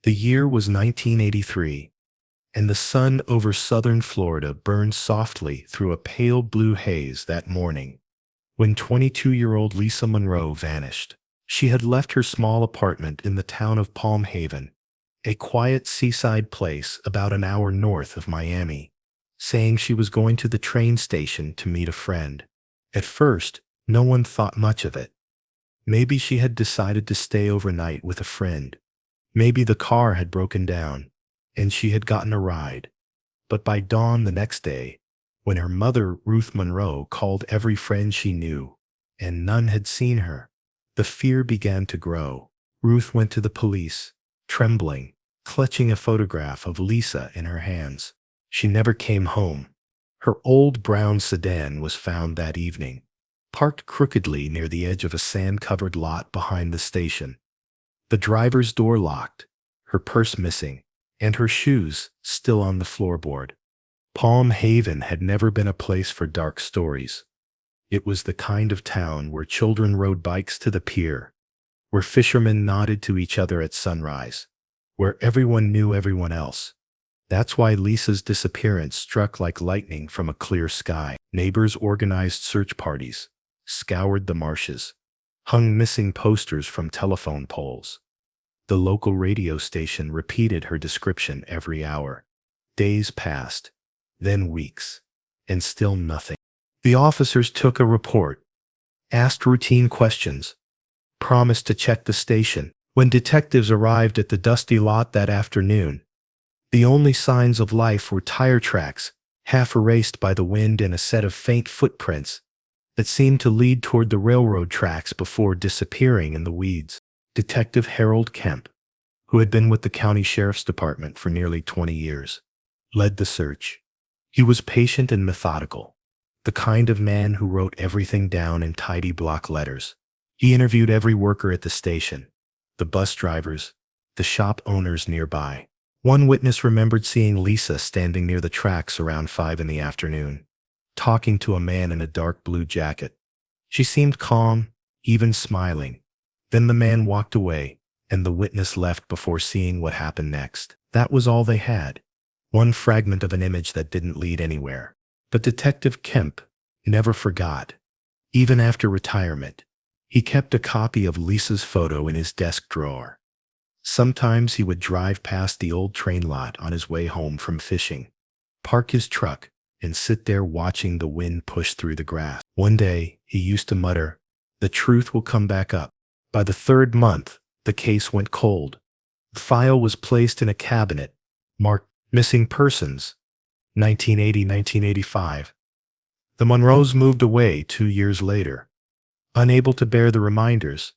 The year was 1983, and the sun over southern Florida burned softly through a pale blue haze that morning when 22-year-old Lisa Monroe vanished. She had left her small apartment in the town of Palm Haven, a quiet seaside place about an hour north of Miami, saying she was going to the train station to meet a friend. At first, no one thought much of it. Maybe she had decided to stay overnight with a friend. Maybe the car had broken down, and she had gotten a ride. But by dawn the next day, when her mother, Ruth Monroe, called every friend she knew, and none had seen her, the fear began to grow. Ruth went to the police, trembling, clutching a photograph of Lisa in her hands. She never came home. Her old brown sedan was found that evening, parked crookedly near the edge of a sand-covered lot behind the station. The driver's door locked, her purse missing, and her shoes still on the floorboard. Palm Haven had never been a place for dark stories. It was the kind of town where children rode bikes to the pier, where fishermen nodded to each other at sunrise, where everyone knew everyone else. That's why Lisa's disappearance struck like lightning from a clear sky. Neighbors organized search parties, scoured the marshes, hung missing posters from telephone poles. The local radio station repeated her description every hour. Days passed, then weeks, and still nothing. The officers took a report, asked routine questions, promised to check the station. When detectives arrived at the dusty lot that afternoon, the only signs of life were tire tracks, half erased by the wind, and a set of faint footprints that seemed to lead toward the railroad tracks before disappearing in the weeds. Detective Harold Kemp, who had been with the county sheriff's department for nearly 20 years, led the search. He was patient and methodical, the kind of man who wrote everything down in tidy block letters. He interviewed every worker at the station, the bus drivers, the shop owners nearby. One witness remembered seeing Lisa standing near the tracks around 5 in the afternoon, talking to a man in a dark blue jacket. She seemed calm, even smiling. Then the man walked away, and the witness left before seeing what happened next. That was all they had. One fragment of an image that didn't lead anywhere. But Detective Kemp never forgot. Even after retirement, he kept a copy of Lisa's photo in his desk drawer. Sometimes he would drive past the old train lot on his way home from fishing, park his truck, and sit there watching the wind push through the grass. One day, he used to mutter, "The truth will come back up." By the third month, the case went cold. The file was placed in a cabinet, marked Missing Persons, 1980-1985. The Monroes moved away 2 years later. Unable to bear the reminders,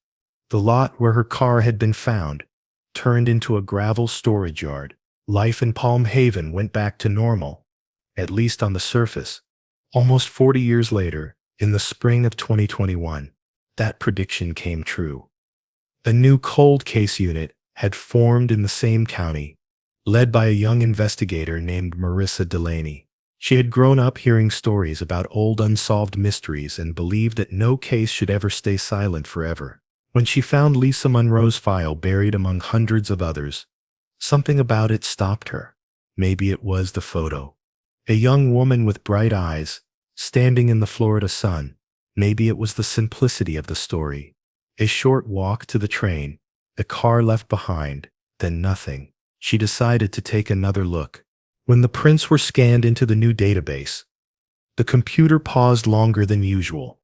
the lot where her car had been found turned into a gravel storage yard. Life in Palm Haven went back to normal, at least on the surface. Almost 40 years later, in the spring of 2021, that prediction came true. A new cold case unit had formed in the same county, led by a young investigator named Marissa Delaney. She had grown up hearing stories about old unsolved mysteries and believed that no case should ever stay silent forever. When she found Lisa Monroe's file buried among hundreds of others, something about it stopped her. Maybe it was the photo. A young woman with bright eyes, standing in the Florida sun. Maybe it was the simplicity of the story. A short walk to the train, a car left behind, then nothing. She decided to take another look. When the prints were scanned into the new database, the computer paused longer than usual,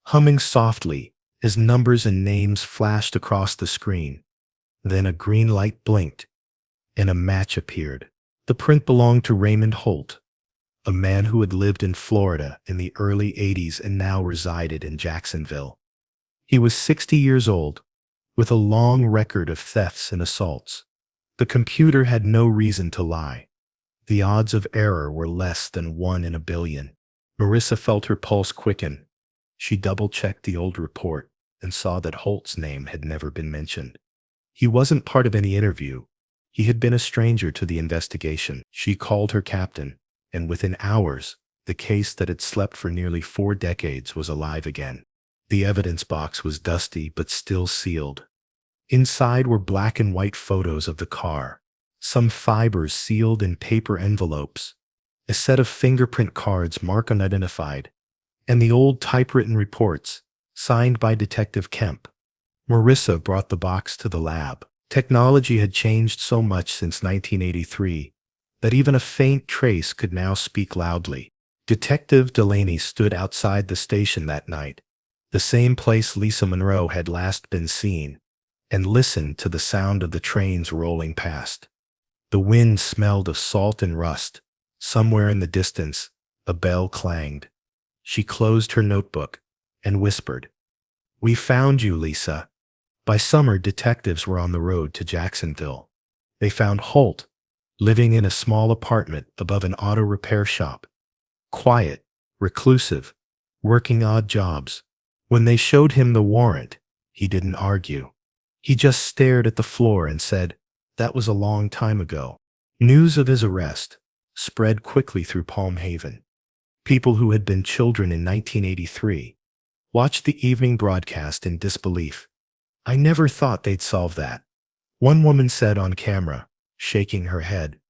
humming softly as numbers and names flashed across the screen. Then a green light blinked, and a match appeared. The print belonged to Raymond Holt, a man who had lived in Florida in the early 80s and now resided in Jacksonville. He was 60 years old, with a long record of thefts and assaults. The computer had no reason to lie. The odds of error were less than 1 in a billion. Marissa felt her pulse quicken. She double-checked the old report and saw that Holt's name had never been mentioned. He wasn't part of any interview. He had been a stranger to the investigation. She called her captain, and within hours, the case that had slept for nearly 4 decades was alive again. The evidence box was dusty but still sealed. Inside were black and white photos of the car, some fibers sealed in paper envelopes, a set of fingerprint cards marked unidentified, and the old typewritten reports, signed by Detective Kemp. Marissa brought the box to the lab. Technology had changed so much since 1983 that even a faint trace could now speak loudly. Detective Delaney stood outside the station that night, the same place Lisa Monroe had last been seen, and listened to the sound of the trains rolling past. The wind smelled of salt and rust. Somewhere in the distance, a bell clanged. She closed her notebook and whispered, "We found you, Lisa." By summer, detectives were on the road to Jacksonville. They found Holt, living in a small apartment above an auto repair shop. Quiet, reclusive, working odd jobs. When they showed him the warrant, he didn't argue. He just stared at the floor and said, "That was a long time ago." News of his arrest spread quickly through Palm Haven. People who had been children in 1983 watched the evening broadcast in disbelief. "I never thought they'd solve that," one woman said on camera, shaking her head.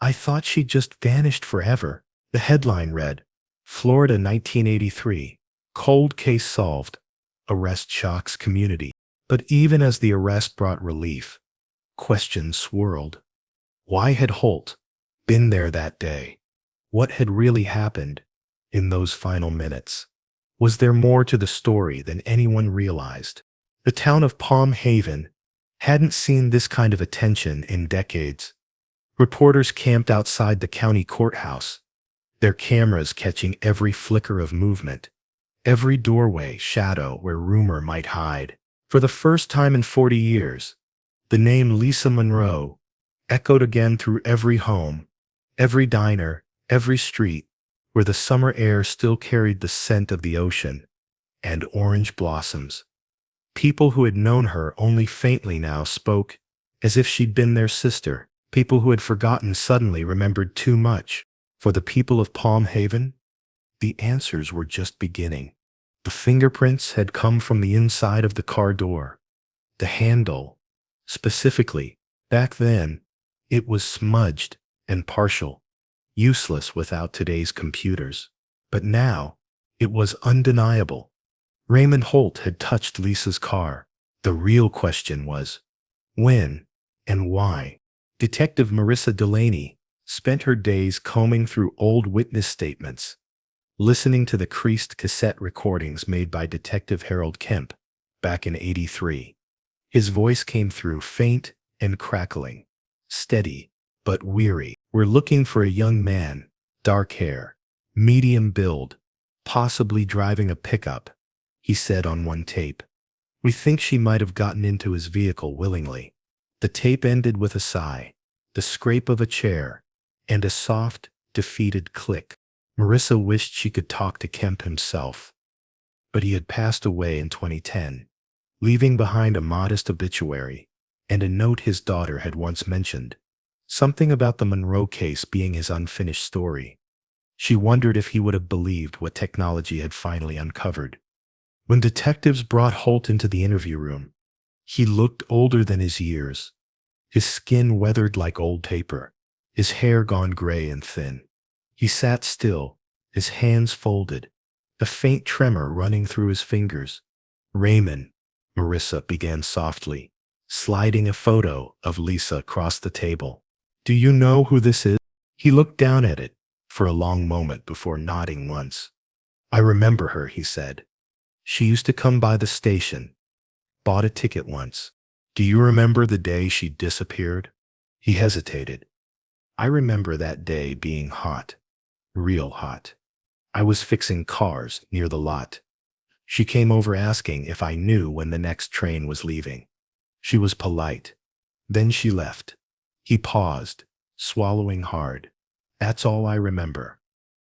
"I thought she just vanished forever." The headline read, "Florida 1983, Cold Case Solved, Arrest Shocks Community." But even as the arrest brought relief, questions swirled. Why had Holt been there that day? What had really happened in those final minutes? Was there more to the story than anyone realized? The town of Palm Haven hadn't seen this kind of attention in decades. Reporters camped outside the county courthouse, their cameras catching every flicker of movement, every doorway, shadow where rumor might hide. For the first time in 40 years, the name Lisa Monroe echoed again through every home, every diner, every street, where the summer air still carried the scent of the ocean and orange blossoms. People who had known her only faintly now spoke as if she'd been their sister. People who had forgotten suddenly remembered too much. For the people of Palm Haven, the answers were just beginning. The fingerprints had come from the inside of the car door. The handle, specifically, back then, it was smudged and partial, useless without today's computers. But now, it was undeniable. Raymond Holt had touched Lisa's car. The real question was, when and why? Detective Marissa Delaney spent her days combing through old witness statements, listening to the creased cassette recordings made by Detective Harold Kemp back in '83. His voice came through faint and crackling, steady but weary. "We're looking for a young man, dark hair, medium build, possibly driving a pickup," he said on one tape. "We think she might have gotten into his vehicle willingly." The tape ended with a sigh, the scrape of a chair, and a soft, defeated click. Marissa wished she could talk to Kemp himself, but he had passed away in 2010, leaving behind a modest obituary and a note his daughter had once mentioned, something about the Monroe case being his unfinished story. She wondered if he would have believed what technology had finally uncovered. When detectives brought Holt into the interview room, he looked older than his years, his skin weathered like old paper, his hair gone gray and thin. He sat still, his hands folded, a faint tremor running through his fingers. "Raymond," Marissa began softly, sliding a photo of Lisa across the table. "Do you know who this is?" He looked down at it for a long moment before nodding once. "I remember her," he said. "She used to come by the station, bought a ticket once." "Do you remember the day she disappeared?" He hesitated. "I remember that day being hot, real hot. I was fixing cars near the lot. She came over asking if I knew when the next train was leaving. She was polite. Then she left." He paused, swallowing hard. "That's all I remember."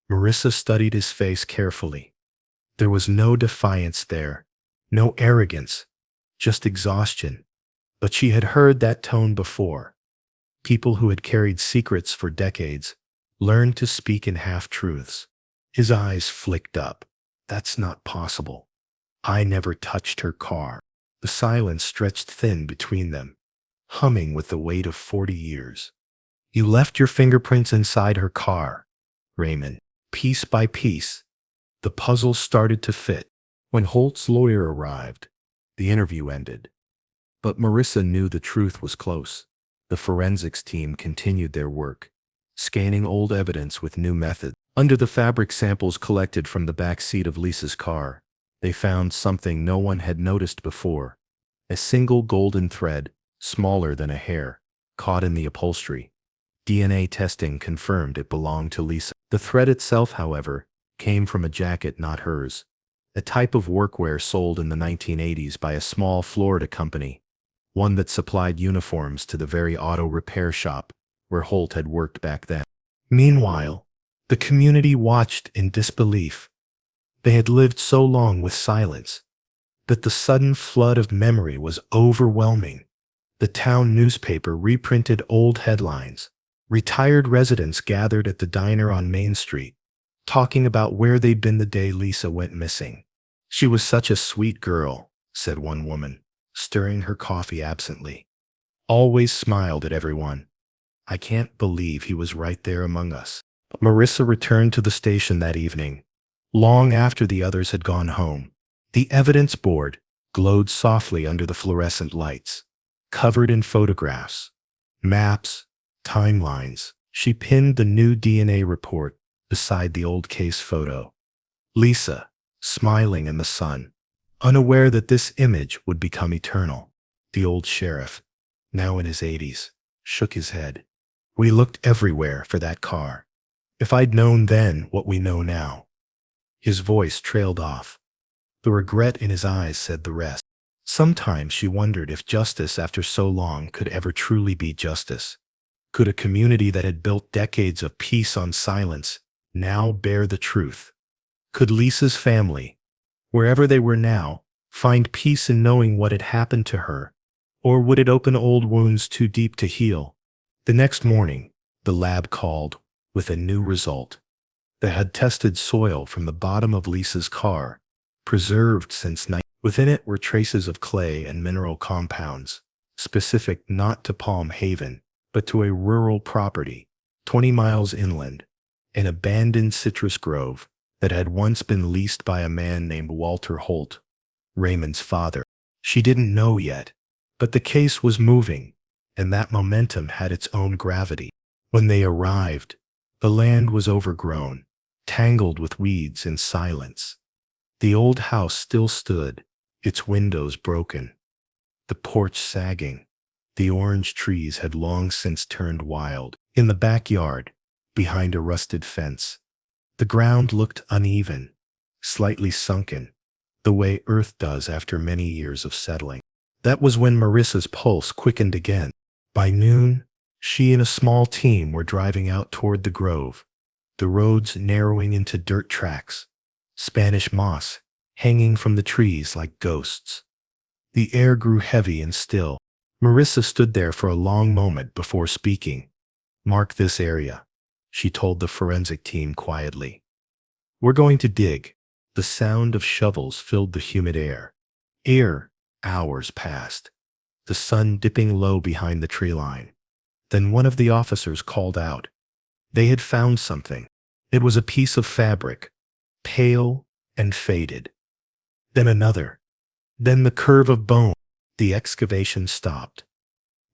Marissa studied his face carefully. There was no defiance there, no arrogance, just exhaustion. But she had heard that tone before. People who had carried secrets for decades learned to speak in half-truths. His eyes flicked up. "That's not possible. I never touched her car." The silence stretched thin between them, humming with the weight of 40 years. You left your fingerprints inside her car, Raymond. Piece by piece, the puzzle started to fit. When Holt's lawyer arrived, the interview ended. But Marissa knew the truth was close. The forensics team continued their work, scanning old evidence with new methods. Under the fabric samples collected from the back seat of Lisa's car, they found something no one had noticed before. A single golden thread, smaller than a hair, caught in the upholstery. DNA testing confirmed it belonged to Lisa. The thread itself, however, came from a jacket not hers, a type of workwear sold in the 1980s by a small Florida company, one that supplied uniforms to the very auto repair shop where Holt had worked back then. Meanwhile, the community watched in disbelief. They had lived so long with silence that the sudden flood of memory was overwhelming. The town newspaper reprinted old headlines. Retired residents gathered at the diner on Main Street, talking about where they'd been the day Lisa went missing. She was such a sweet girl, said one woman, stirring her coffee absently. Always smiled at everyone. I can't believe he was right there among us. Marissa returned to the station that evening, long after the others had gone home. The evidence board glowed softly under the fluorescent lights, covered in photographs, maps, timelines. She pinned the new DNA report beside the old case photo. Lisa, smiling in the sun, unaware that this image would become eternal. The old sheriff, now in his 80s, shook his head. We looked everywhere for that car. If I'd known then what we know now. His voice trailed off. The regret in his eyes said the rest. Sometimes she wondered if justice after so long could ever truly be justice. Could a community that had built decades of peace on silence now bear the truth? Could Lisa's family, wherever they were now, find peace in knowing what had happened to her? Or would it open old wounds too deep to heal? The next morning, the lab called with a new result. They had tested soil from the bottom of Lisa's car, preserved since night. Within it were traces of clay and mineral compounds, specific not to Palm Haven, but to a rural property, 20 miles inland, an abandoned citrus grove that had once been leased by a man named Walter Holt, Raymond's father. She didn't know yet, but the case was moving, and that momentum had its own gravity. When they arrived, the land was overgrown, tangled with weeds and silence. The old house still stood, its windows broken, the porch sagging. The orange trees had long since turned wild. In the backyard, behind a rusted fence, the ground looked uneven, slightly sunken, the way earth does after many years of settling. That was when Marissa's pulse quickened again. By noon, she and a small team were driving out toward the grove, the roads narrowing into dirt tracks, Spanish moss hanging from the trees like ghosts. The air grew heavy and still. Marissa stood there for a long moment before speaking. Mark this area, she told the forensic team quietly. We're going to dig. The sound of shovels filled the humid air. Hours passed, the sun dipping low behind the tree line. Then one of the officers called out. They had found something. It was a piece of fabric, pale and faded. Then another. Then the curve of bone. The excavation stopped.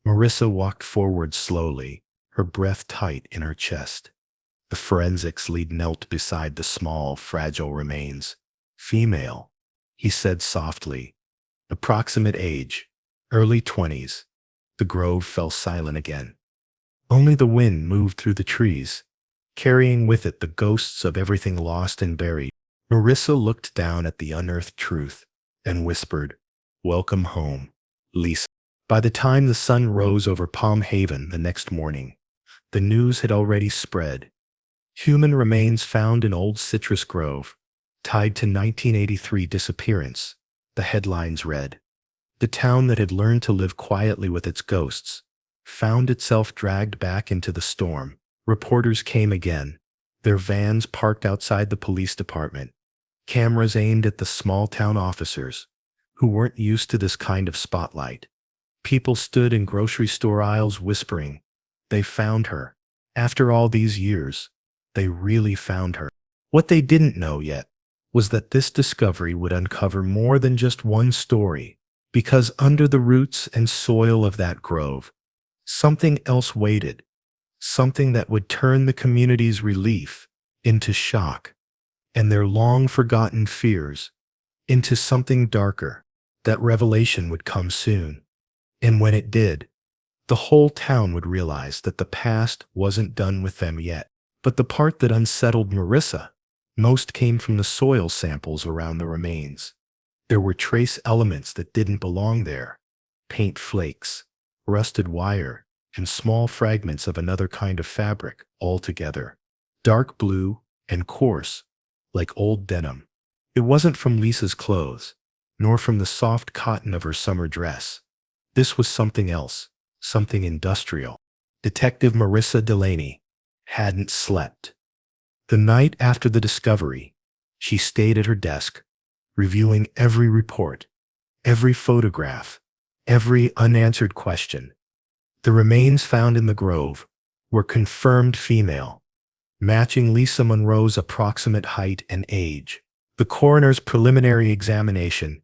Marissa walked forward slowly, her breath tight in her chest. The forensics lead knelt beside the small, fragile remains. Female, he said softly. Approximate age, early 20s. The grove fell silent again. Only the wind moved through the trees, carrying with it the ghosts of everything lost and buried. Marissa looked down at the unearthed truth and whispered, Welcome home, Lisa. By the time the sun rose over Palm Haven the next morning, the news had already spread. Human remains found in old citrus grove, tied to 1983 disappearance. The headlines read, The town that had learned to live quietly with its ghosts found itself dragged back into the storm. Reporters came again, their vans parked outside the police department, cameras aimed at the small town officers, who weren't used to this kind of spotlight. People stood in grocery store aisles whispering, "They found her." After all these years, they really found her. What they didn't know yet was that this discovery would uncover more than just one story, because under the roots and soil of that grove, something else waited, something that would turn the community's relief into shock, and their long-forgotten fears into something darker. That revelation would come soon, and when it did, the whole town would realize that the past wasn't done with them yet. But the part that unsettled Marissa most came from the soil samples around the remains. There were trace elements that didn't belong there: paint flakes, rusted wire, and small fragments of another kind of fabric, all together, dark blue and coarse, like old denim. It wasn't from Lisa's clothes, nor from the soft cotton of her summer dress. This was something else, something industrial. Detective Marissa Delaney hadn't slept. The night after the discovery, she stayed at her desk, reviewing every report, every photograph, every unanswered question. The remains found in the grove were confirmed female, matching Lisa Monroe's approximate height and age. The coroner's preliminary examination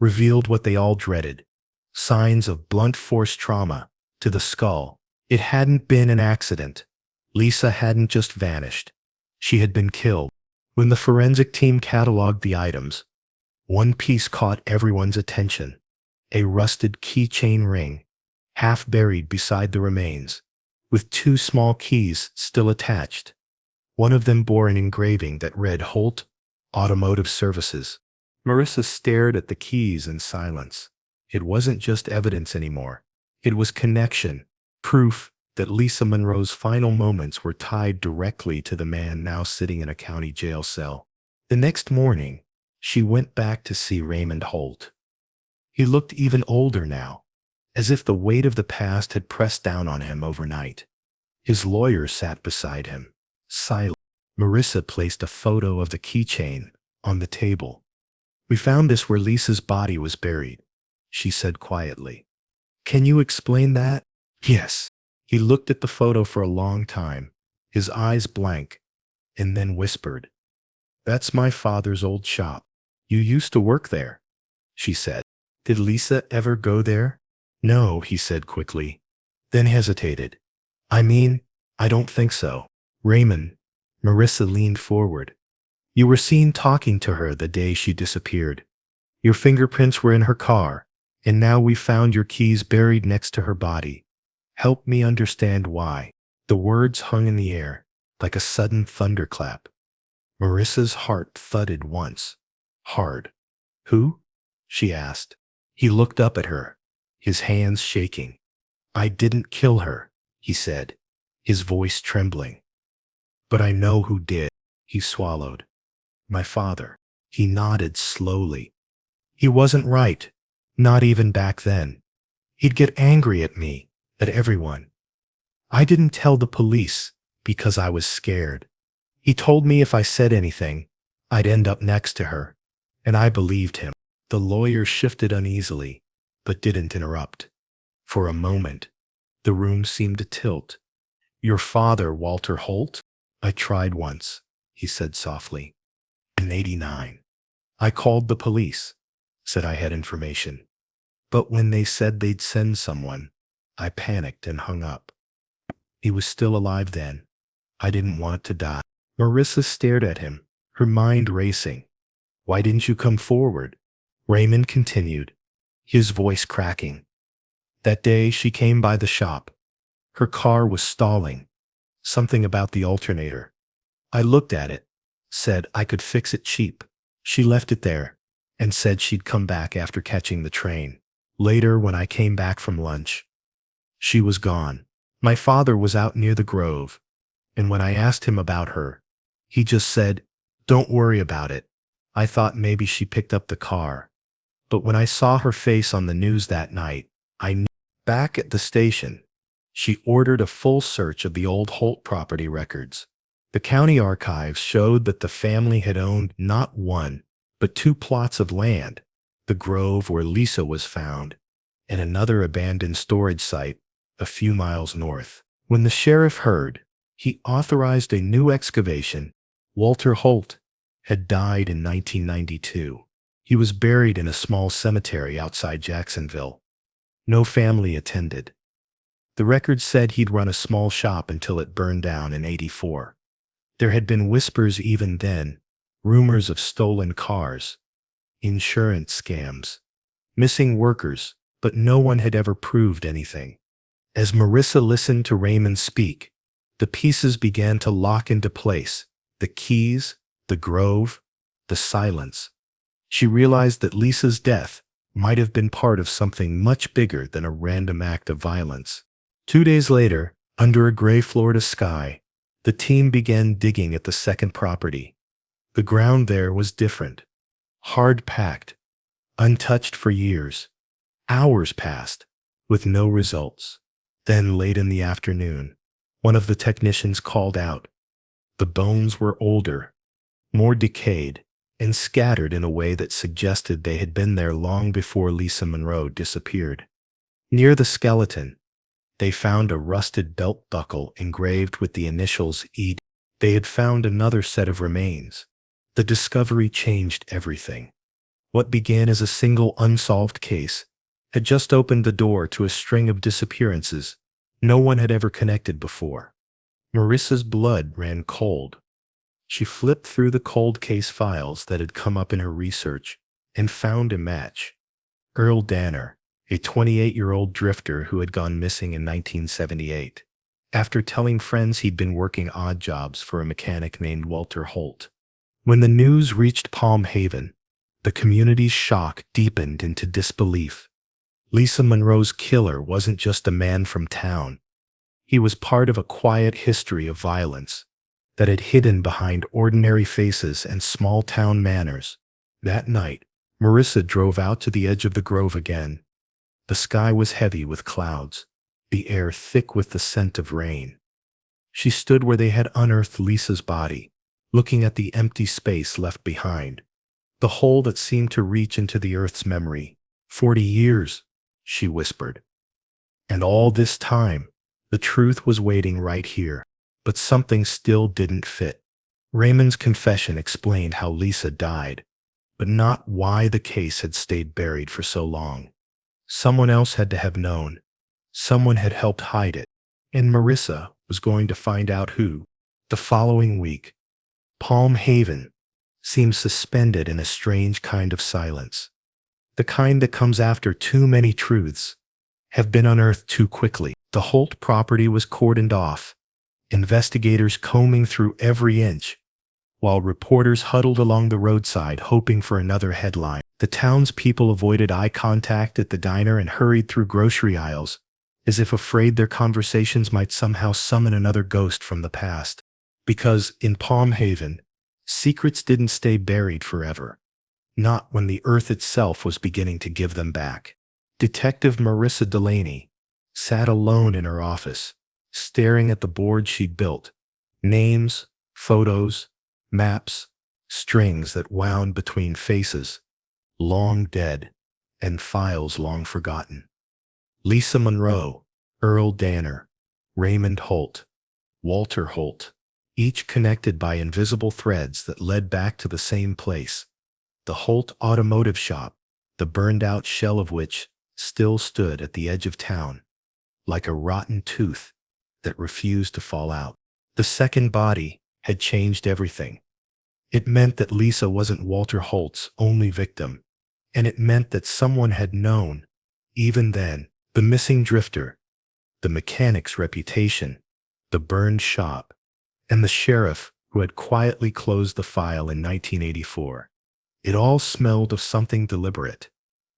revealed what they all dreaded: signs of blunt force trauma to the skull. It hadn't been an accident. Lisa hadn't just vanished. She had been killed. When the forensic team cataloged the items, one piece caught everyone's attention: a rusted keychain ring, half buried beside the remains, with two small keys still attached. One of them bore an engraving that read Holt Automotive Services. Marissa stared at the keys in silence. It wasn't just evidence anymore. It was connection, proof that Lisa Monroe's final moments were tied directly to the man now sitting in a county jail cell. The next morning, she went back to see Raymond Holt. He looked even older now, as if the weight of the past had pressed down on him overnight. His lawyer sat beside him, silent. Marissa placed a photo of the keychain on the table. "We found this where Lisa's body was buried," she said quietly. "Can you explain that?" "Yes." He looked at the photo for a long time, his eyes blank, and then whispered, "That's my father's old shop. You used to work there," she said. "Did Lisa ever go there?" "No," he said quickly, then hesitated. "I mean, I don't think so." "Raymond," Marissa leaned forward, "you were seen talking to her the day she disappeared. Your fingerprints were in her car, and now we found your keys buried next to her body. Help me understand why." The words hung in the air, like a sudden thunderclap. Marissa's heart thudded once, hard. "Who?" she asked. He looked up at her, his hands shaking. "I didn't kill her," he said, his voice trembling. "But I know who did." He swallowed. "My father." He nodded slowly. "He wasn't right, not even back then. He'd get angry at me, at everyone. I didn't tell the police because I was scared. He told me if I said anything, I'd end up next to her, and I believed him." The lawyer shifted uneasily, but didn't interrupt. For a moment, the room seemed to tilt. "Your father, Walter Holt?" "I tried once," he said softly. "In '89. I called the police, said I had information. But when they said they'd send someone, I panicked and hung up. He was still alive then. I didn't want to die." Marissa stared at him, her mind racing. "Why didn't you come forward?" Raymond continued, his voice cracking. "That day she came by the shop. Her car was stalling. Something about the alternator. I looked at it, said I could fix it cheap. She left it there, and said she'd come back after catching the train. Later, when I came back from lunch, she was gone. My father was out near the grove, and when I asked him about her, he just said, 'Don't worry about it.' I thought maybe she picked up the car. But when I saw her face on the news that night, I knew." Back at the station, she ordered a full search of the old Holt property records. The county archives showed that the family had owned not one, but two plots of land the grove where Lisa was found, and another abandoned storage site a few miles north. When the sheriff heard, he authorized a new excavation. Walter Holt had died in 1992. He was buried in a small cemetery outside Jacksonville. No family attended. The record said he'd run a small shop until it burned down in '84. There had been whispers even then, rumors of stolen cars, insurance scams, missing workers, but no one had ever proved anything. As Marissa listened to Raymond speak, the pieces began to lock into place. The keys, the grove, the silence. She realized that Lisa's death might have been part of something much bigger than a random act of violence. 2 days later, under a gray Florida sky, the team began digging at the second property. The ground there was different. Hard-packed, untouched for years. Hours passed, with no results. Then, late in the afternoon, one of the technicians called out. The bones were older, more decayed, and scattered in a way that suggested they had been there long before Lisa Monroe disappeared. Near the skeleton, they found a rusted belt buckle engraved with the initials E. They had found another set of remains. The discovery changed everything. What began as a single unsolved case had just opened the door to a string of disappearances no one had ever connected before. Marissa's blood ran cold. She flipped through the cold case files that had come up in her research and found a match. Earl Danner, a 28-year-old drifter who had gone missing in 1978. After telling friends he'd been working odd jobs for a mechanic named Walter Holt. When the news reached Palm Haven, the community's shock deepened into disbelief. Lisa Monroe's killer wasn't just a man from town. He was part of a quiet history of violence that had hidden behind ordinary faces and small-town manners. That night, Marissa drove out to the edge of the grove again. The sky was heavy with clouds, the air thick with the scent of rain. She stood where they had unearthed Lisa's body, looking at the empty space left behind, the hole that seemed to reach into the earth's memory. 40 years, she whispered. And all this time, the truth was waiting right here, but something still didn't fit. Raymond's confession explained how Lisa died, but not why the case had stayed buried for so long. Someone else had to have known. Someone had helped hide it, and Marissa was going to find out who. The following week, Palm Haven seemed suspended in a strange kind of silence. The kind that comes after too many truths have been unearthed too quickly. The Holt property was cordoned off, investigators combing through every inch, while reporters huddled along the roadside hoping for another headline. The townspeople avoided eye contact at the diner and hurried through grocery aisles, as if afraid their conversations might somehow summon another ghost from the past. Because, in Palm Haven, secrets didn't stay buried forever. Not when the earth itself was beginning to give them back. Detective Marissa Delaney sat alone in her office, staring at the board she'd built. Names, photos, maps, strings that wound between faces, long dead, and files long forgotten. Lisa Monroe, Earl Danner, Raymond Holt, Walter Holt, each connected by invisible threads that led back to the same place. The Holt Automotive Shop, the burned-out shell of which still stood at the edge of town, like a rotten tooth that refused to fall out. The second body had changed everything. It meant that Lisa wasn't Walter Holt's only victim, and it meant that someone had known, even then, the missing drifter, the mechanic's reputation, the burned shop, and the sheriff who had quietly closed the file in 1984. It all smelled of something deliberate,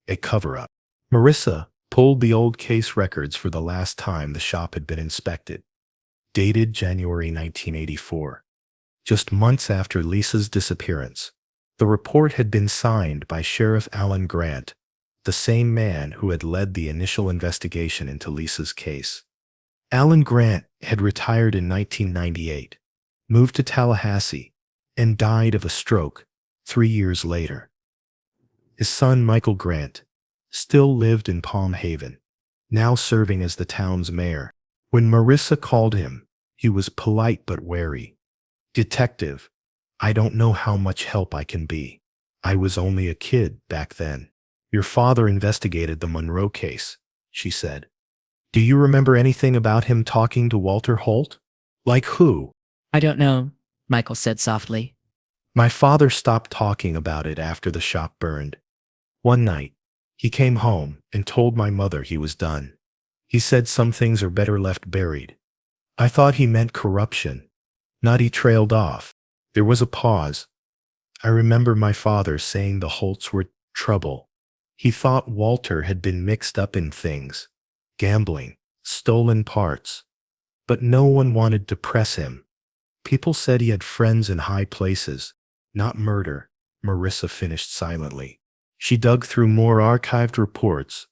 a cover-up. Marissa pulled the old case records for the last time the shop had been inspected, dated January 1984, just months after Lisa's disappearance. The report had been signed by Sheriff Alan Grant, the same man who had led the initial investigation into Lisa's case. Alan Grant had retired in 1998, moved to Tallahassee, and died of a stroke 3 years later. His son, Michael Grant, still lived in Palm Haven, now serving as the town's mayor. When Marissa called him, he was polite but wary. "Detective, I don't know how much help I can be. I was only a kid back then. Your father investigated the Monroe case," she said. "Do you remember anything about him talking to Walter Holt? Like who?" I don't know, Michael said softly. My father stopped talking about it after the shop burned. One night, he came home and told my mother he was done. He said some things are better left buried. I thought he meant corruption. Not he trailed off. There was a pause. I remember my father saying the Holts were trouble. He thought Walter had been mixed up in things, gambling, stolen parts. But no one wanted to press him. People said he had friends in high places, not murder, Marissa finished silently. She dug through more archived reports,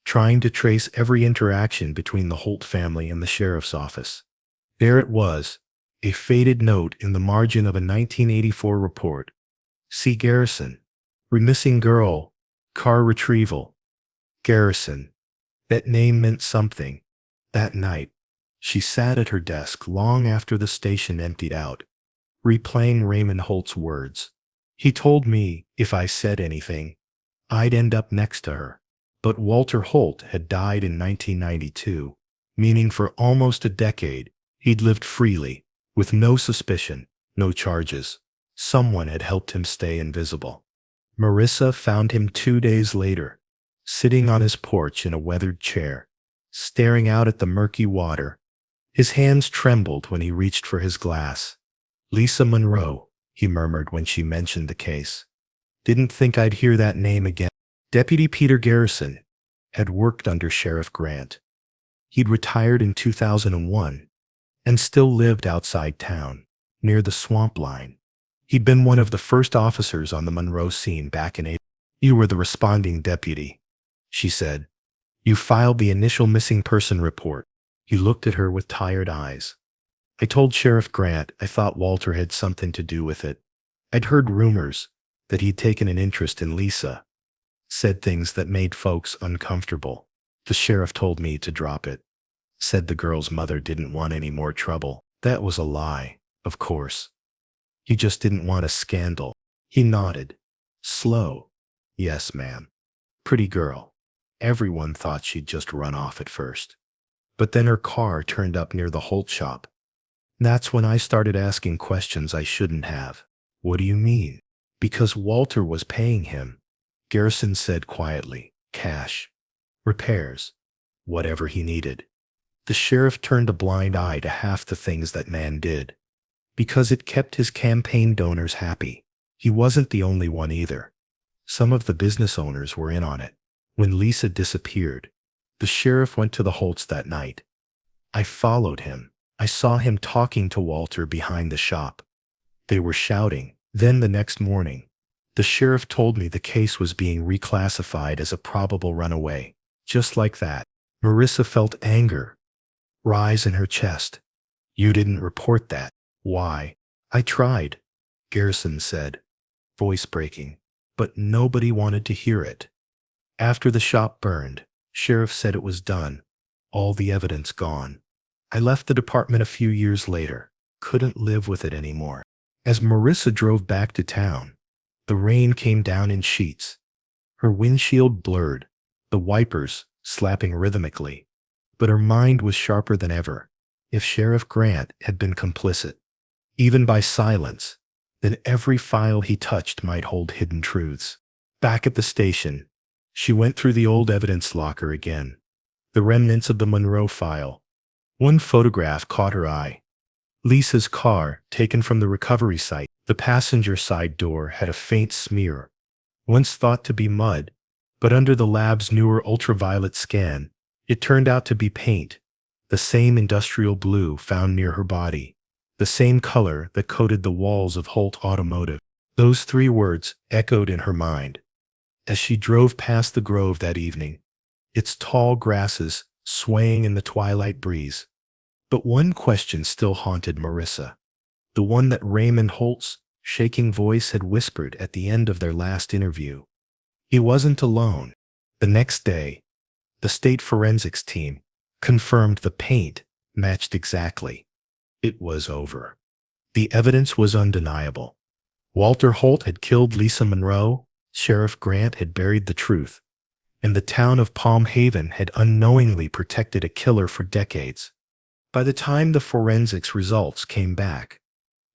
trying to trace every interaction between the Holt family and the sheriff's office. There it was, a faded note in the margin of a 1984 report. See Garrison. Missing girl. Car retrieval. Garrison. That name meant something. That night, she sat at her desk long after the station emptied out, replaying Raymond Holt's words. He told me if I said anything, I'd end up next to her. But Walter Holt had died in 1992, meaning for almost a decade, he'd lived freely, with no suspicion, no charges. Someone had helped him stay invisible. Marissa found him 2 days later, sitting on his porch in a weathered chair, staring out at the murky water. His hands trembled when he reached for his glass. "Lisa Monroe," he murmured when she mentioned the case. "Didn't think I'd hear that name again." Deputy Peter Garrison had worked under Sheriff Grant. He'd retired in 2001 and still lived outside town, near the swamp line. He'd been one of the first officers on the Monroe scene back in April. "You were the responding deputy," she said. "You filed the initial missing person report." He looked at her with tired eyes. "I told Sheriff Grant I thought Walter had something to do with it. I'd heard rumors that he'd taken an interest in Lisa. Said things that made folks uncomfortable. The sheriff told me to drop it. Said the girl's mother didn't want any more trouble. That was a lie, of course. He just didn't want a scandal." He nodded. Slow. "Yes, ma'am. Pretty girl. Everyone thought she'd just run off at first. But then her car turned up near the Holt shop. That's when I started asking questions I shouldn't have." "What do you mean?" "Because Walter was paying him," Garrison said quietly. "Cash. Repairs. Whatever he needed." The sheriff turned a blind eye to half the things that man did. Because it kept his campaign donors happy. He wasn't the only one either. Some of the business owners were in on it. When Lisa disappeared, the sheriff went to the Holts that night. I followed him. I saw him talking to Walter behind the shop. They were shouting. Then the next morning, the sheriff told me the case was being reclassified as a probable runaway. Just like that, Marissa felt anger rise in her chest. "You didn't report that." "Why?" "I tried," Garrison said, voice breaking, "but nobody wanted to hear it. After the shop burned, sheriff said it was done, all the evidence gone. I left the department a few years later, couldn't live with it anymore." As Marissa drove back to town, the rain came down in sheets. Her windshield blurred, the wipers slapping rhythmically. But her mind was sharper than ever. If Sheriff Grant had been complicit, even by silence, then every file he touched might hold hidden truths. Back at the station, she went through the old evidence locker again. The remnants of the Monroe file. One photograph caught her eye. Lisa's car, taken from the recovery site. The passenger side door had a faint smear, once thought to be mud, but under the lab's newer ultraviolet scan, it turned out to be paint, the same industrial blue found near her body, the same color that coated the walls of Holt Automotive. Those 3 words echoed in her mind as she drove past the grove that evening, its tall grasses swaying in the twilight breeze. But one question still haunted Marissa, the one that Raymond Holt's shaking voice had whispered at the end of their last interview. He wasn't alone. The next day, the state forensics team confirmed the paint matched exactly. It was over. The evidence was undeniable. Walter Holt had killed Lisa Monroe, Sheriff Grant had buried the truth, and the town of Palm Haven had unknowingly protected a killer for decades. By the time the forensics results came back,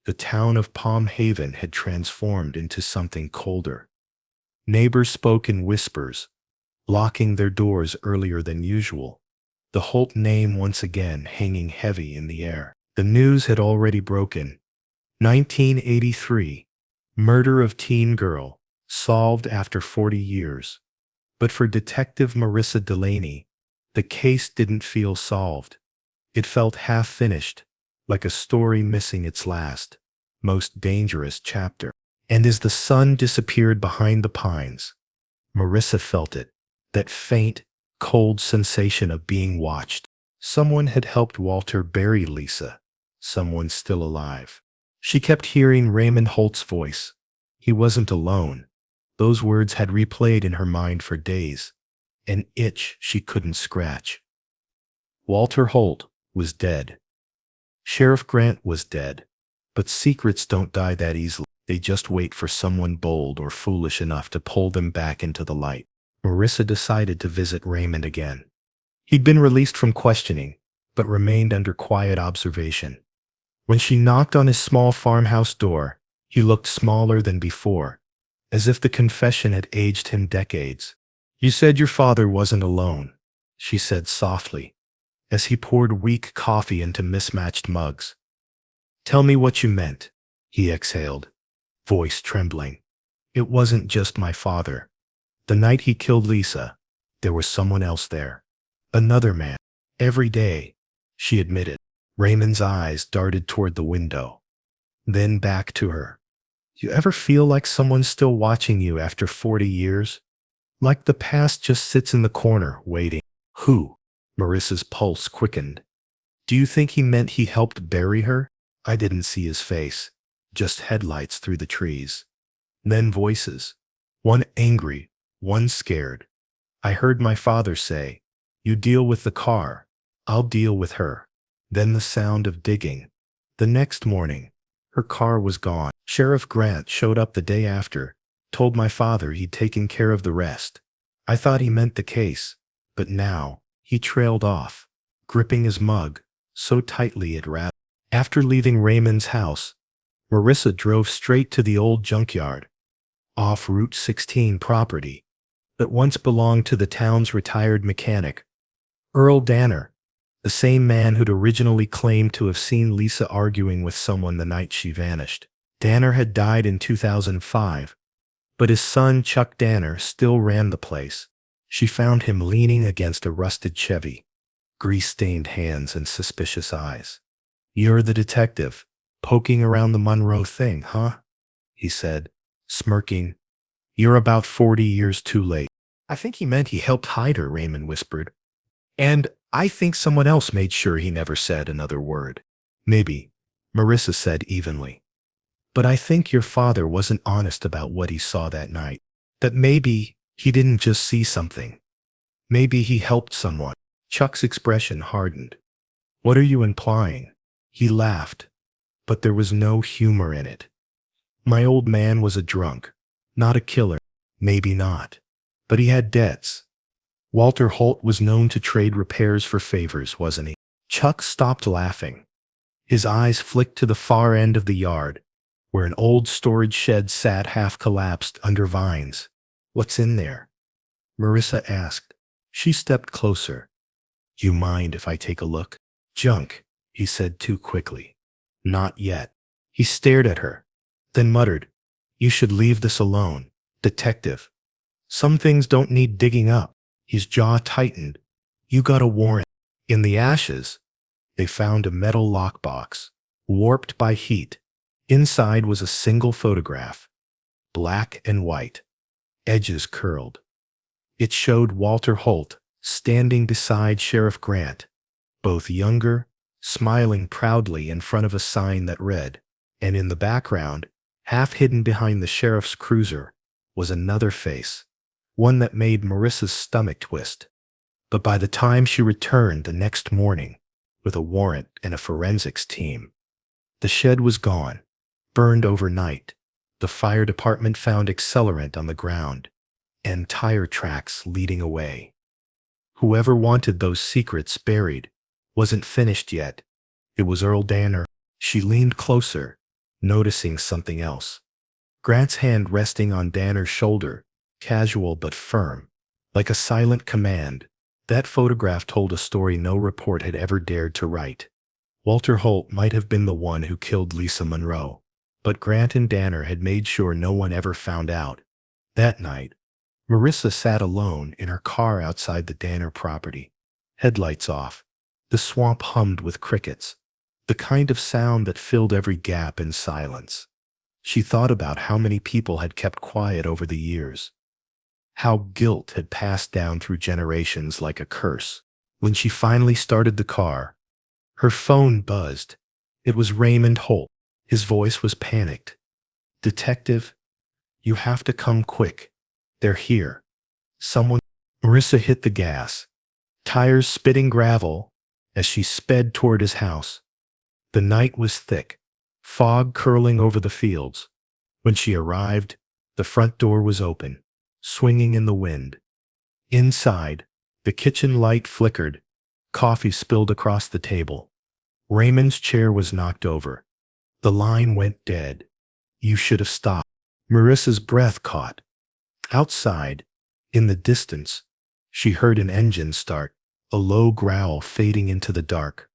the town of Palm Haven had transformed into something colder. Neighbors spoke in whispers, locking their doors earlier than usual, the Holt name once again hanging heavy in the air. The news had already broken. 1983, murder of teen girl, solved after 40 years. But for Detective Marissa Delaney, the case didn't feel solved. It felt half-finished, like a story missing its last, most dangerous chapter. And as the sun disappeared behind the pines, Marissa felt it, that faint, cold sensation of being watched. Someone had helped Walter bury Lisa, someone still alive. She kept hearing Raymond Holt's voice. He wasn't alone. Those words had replayed in her mind for days, an itch she couldn't scratch. Walter Holt was dead. Sheriff Grant was dead. But secrets don't die that easily. They just wait for someone bold or foolish enough to pull them back into the light. Marissa decided to visit Raymond again. He'd been released from questioning, but remained under quiet observation. When she knocked on his small farmhouse door, he looked smaller than before, as if the confession had aged him decades. "You said your father wasn't alone," she said softly, as he poured weak coffee into mismatched mugs. "Tell me what you meant," he exhaled, voice trembling. "It wasn't just my father. The night he killed Lisa, there was someone else there. Another man. Every day," she admitted. Raymond's eyes darted toward the window, then back to her. "You ever feel like someone's still watching you after 40 years? Like the past just sits in the corner, waiting?" "Who?" Marissa's pulse quickened. "Do you think he meant he helped bury her?" I didn't see his face, just headlights through the trees. Then voices, one angry, one scared. I heard my father say, "You deal with the car, I'll deal with her." Then the sound of digging. The next morning, her car was gone. Sheriff Grant showed up the day after, told my father he'd taken care of the rest. I thought he meant the case, but now he trailed off, gripping his mug so tightly it rattled. After leaving Raymond's house, Marissa drove straight to the old junkyard, off Route 16 property that once belonged to the town's retired mechanic, Earl Danner, the same man who'd originally claimed to have seen Lisa arguing with someone the night she vanished. Danner had died in 2005, but his son Chuck Danner still ran the place. She found him leaning against a rusted Chevy, grease-stained hands and suspicious eyes. "You're the detective, poking around the Monroe thing, huh?" he said, smirking. "You're about 40 years too late." "I think he meant he helped hide her," Raymond whispered. "And I think someone else made sure he never said another word." "Maybe," Marissa said evenly. "But I think your father wasn't honest about what he saw that night. That maybe he didn't just see something. Maybe he helped someone." Chuck's expression hardened. "What are you implying?" He laughed, but there was no humor in it. "My old man was a drunk, not a killer. Maybe not. But he had debts. Walter Holt was known to trade repairs for favors, wasn't he?" Chuck stopped laughing. His eyes flicked to the far end of the yard, where an old storage shed sat half-collapsed under vines. "What's in there?" Marissa asked. She stepped closer. "You mind if I take a look?" "Junk," he said too quickly. "Not yet." He stared at her, then muttered, "You should leave this alone, detective. Some things don't need digging up." His jaw tightened. "You got a warrant." In the ashes, they found a metal lockbox, warped by heat. Inside was a single photograph, black and white, edges curled. It showed Walter Holt standing beside Sheriff Grant, both younger, smiling proudly in front of a sign that read, and in the background, half hidden behind the sheriff's cruiser, was another face, one that made Marissa's stomach twist. But by the time she returned the next morning with a warrant and a forensics team, the shed was gone, burned overnight. The fire department found accelerant on the ground and tire tracks leading away. Whoever wanted those secrets buried wasn't finished yet. It was Earl Danner. She leaned closer, noticing something else. Grant's hand resting on Danner's shoulder, casual but firm, like a silent command. That photograph told a story no report had ever dared to write. Walter Holt might have been the one who killed Lisa Monroe, but Grant and Danner had made sure no one ever found out. That night, Marissa sat alone in her car outside the Danner property, headlights off. The swamp hummed with crickets, the kind of sound that filled every gap in silence. She thought about how many people had kept quiet over the years, how guilt had passed down through generations like a curse. When she finally started the car, her phone buzzed. It was Raymond Holt. His voice was panicked. "Detective, you have to come quick. They're here. Someone." Marissa hit the gas, tires spitting gravel as she sped toward his house. The night was thick, fog curling over the fields. When she arrived, the front door was open, swinging in the wind. Inside, the kitchen light flickered. Coffee spilled across the table. Raymond's chair was knocked over. The line went dead. "You should have stopped." Marissa's breath caught. Outside, in the distance, she heard an engine start, a low growl fading into the dark.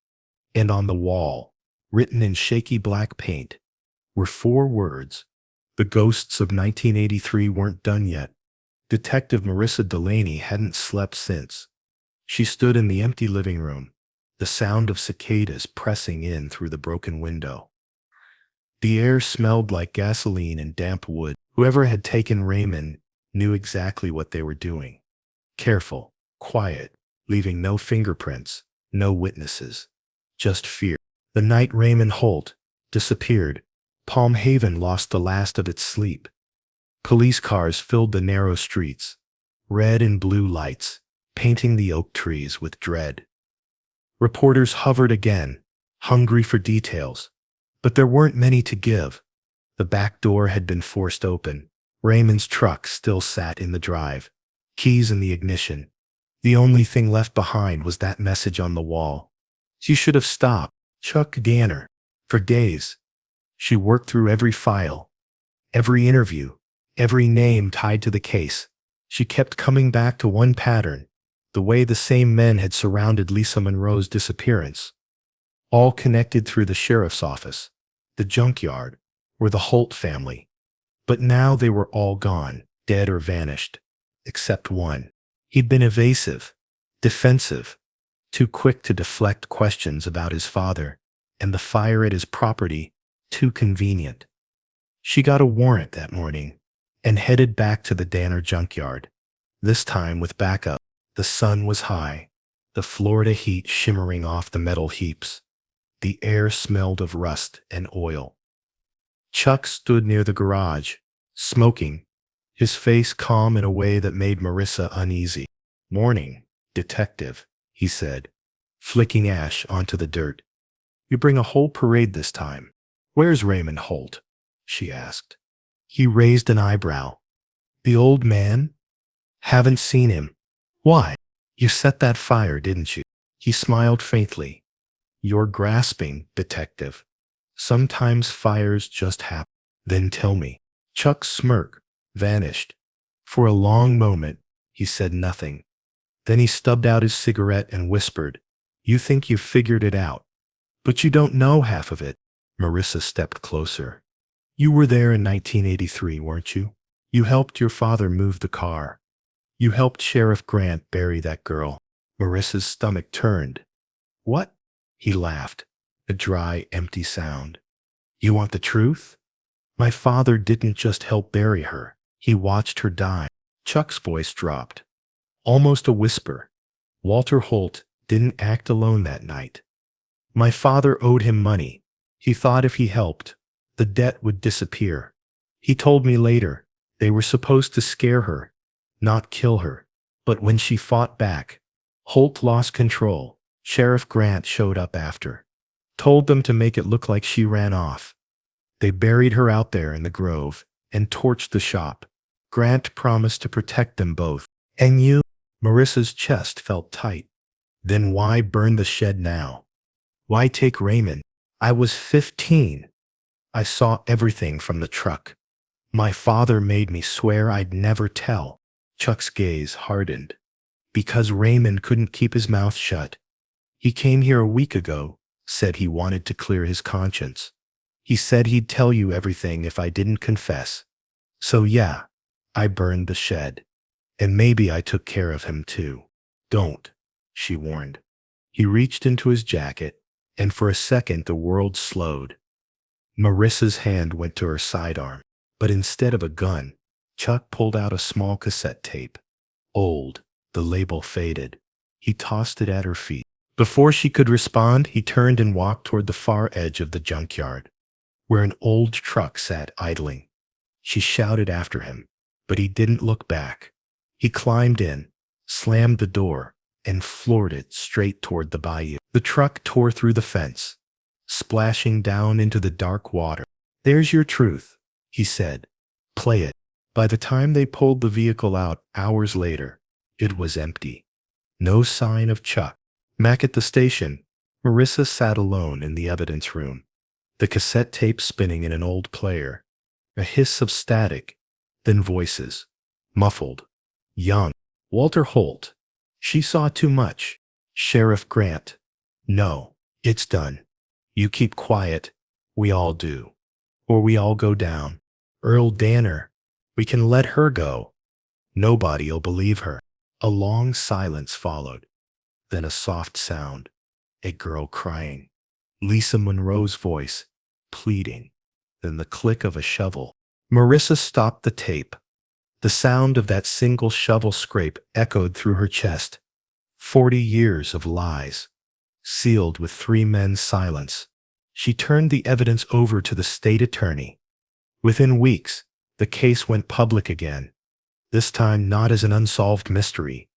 And on the wall, written in shaky black paint, were 4 words. The ghosts of 1983 weren't done yet. Detective Marissa Delaney hadn't slept since. She stood in the empty living room, the sound of cicadas pressing in through the broken window. The air smelled like gasoline and damp wood. Whoever had taken Raymond knew exactly what they were doing. Careful, quiet, leaving no fingerprints, no witnesses, just fear. The night Raymond Holt disappeared, Palm Haven lost the last of its sleep. Police cars filled the narrow streets, red and blue lights, painting the oak trees with dread. Reporters hovered again, hungry for details, but there weren't many to give. The back door had been forced open. Raymond's truck still sat in the drive, keys in the ignition. The only thing left behind was that message on the wall. She should have stopped. Chuck Danner. For days, she worked through every file, every interview, every name tied to the case. She kept coming back to one pattern, the way the same men had surrounded Lisa Monroe's disappearance. All connected through the sheriff's office, the junkyard, or the Holt family. But now they were all gone, dead or vanished, except one. He'd been evasive, defensive, too quick to deflect questions about his father, and the fire at his property too convenient. She got a warrant that morning and headed back to the Danner junkyard, this time with backup. The sun was high, the Florida heat shimmering off the metal heaps. The air smelled of rust and oil. Chuck stood near the garage, smoking, his face calm in a way that made Marissa uneasy. "Morning, detective," he said, flicking ash onto the dirt. "You bring a whole parade this time. Where's Raymond Holt?" she asked. He raised an eyebrow. "The old man? Haven't seen him. Why? You set that fire, didn't you?" He smiled faintly. "You're grasping, detective. Sometimes fires just happen." "Then tell me." Chuck's smirk vanished. For a long moment, he said nothing. Then he stubbed out his cigarette and whispered, "You think you've figured it out, but you don't know half of it." Marissa stepped closer. "You were there in 1983, weren't you? You helped your father move the car. You helped Sheriff Grant bury that girl." Marissa's stomach turned. "What?" He laughed, a dry, empty sound. "You want the truth? My father didn't just help bury her. He watched her die." Chuck's voice dropped, almost a whisper. "Walter Holt didn't act alone that night. My father owed him money. He thought if he helped, the debt would disappear. He told me later they were supposed to scare her, not kill her. But when she fought back, Holt lost control. Sheriff Grant showed up after, told them to make it look like she ran off. They buried her out there in the grove and torched the shop. Grant promised to protect them both. And you? Marissa's chest felt tight. Then why burn the shed now? Why take Raymond? I was 15. I saw everything from the truck. My father made me swear I'd never tell. Chuck's gaze hardened. Because Raymond couldn't keep his mouth shut. He came here a week ago, said he wanted to clear his conscience. He said he'd tell you everything if I didn't confess. So yeah, I burned the shed. And maybe I took care of him too. Don't, she warned. He reached into his jacket, and for a second the world slowed. Marissa's hand went to her sidearm, but instead of a gun, Chuck pulled out a small cassette tape. Old, the label faded. He tossed it at her feet. Before she could respond, he turned and walked toward the far edge of the junkyard, where an old truck sat idling. She shouted after him, but he didn't look back. He climbed in, slammed the door, and floored it straight toward the bayou. The truck tore through the fence, splashing down into the dark water. There's your truth, he said. Play it. By the time they pulled the vehicle out hours later, it was empty. No sign of Chuck. Back at the station, Marissa sat alone in the evidence room, the cassette tape spinning in an old player. A hiss of static, then voices. Muffled. Young. Walter Holt. She saw too much. Sheriff Grant. No, it's done. You keep quiet. We all do. Or we all go down. Earl Danner. We can let her go. Nobody'll believe her. A long silence followed. Then a soft sound. A girl crying. Lisa Monroe's voice, pleading. Then the click of a shovel. Marissa stopped the tape. The sound of that single shovel scrape echoed through her chest. 40 years of lies, sealed with 3 men's silence. She turned the evidence over to the state attorney. Within weeks, the case went public again. This time not as an unsolved mystery,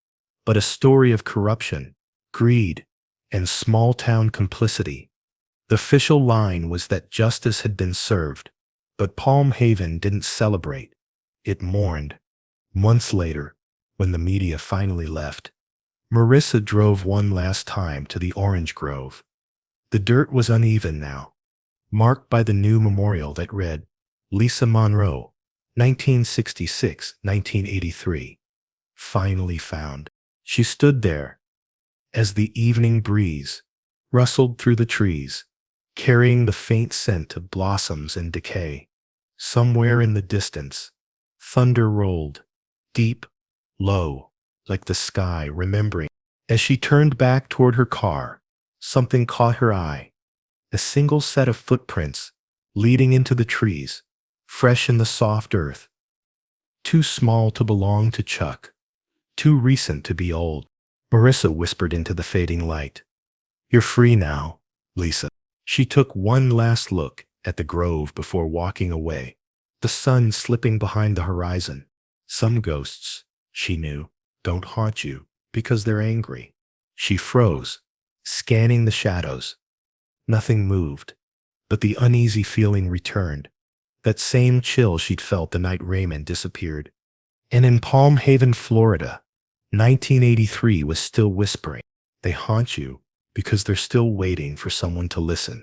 but a story of corruption, greed, and small-town complicity. The official line was that justice had been served, but Palm Haven didn't celebrate. It mourned. Months later, when the media finally left, Marissa drove one last time to the orange grove. The dirt was uneven now, marked by the new memorial that read, Lisa Monroe, 1966-1983. Finally found. She stood there, as the evening breeze rustled through the trees, carrying the faint scent of blossoms and decay. Somewhere in the distance, thunder rolled, deep, low, like the sky remembering. As she turned back toward her car, something caught her eye. A single set of footprints leading into the trees, fresh in the soft earth. Too small to belong to Chuck, too recent to be old. Marissa whispered into the fading light. You're free now, Lisa. She took one last look at the grove before walking away, the sun slipping behind the horizon. Some ghosts, she knew, don't haunt you because they're angry. She froze, scanning the shadows. Nothing moved, but the uneasy feeling returned, that same chill she'd felt the night Raymond disappeared. And in Palm Haven, Florida, 1983 was still whispering. They haunt you because they're still waiting for someone to listen.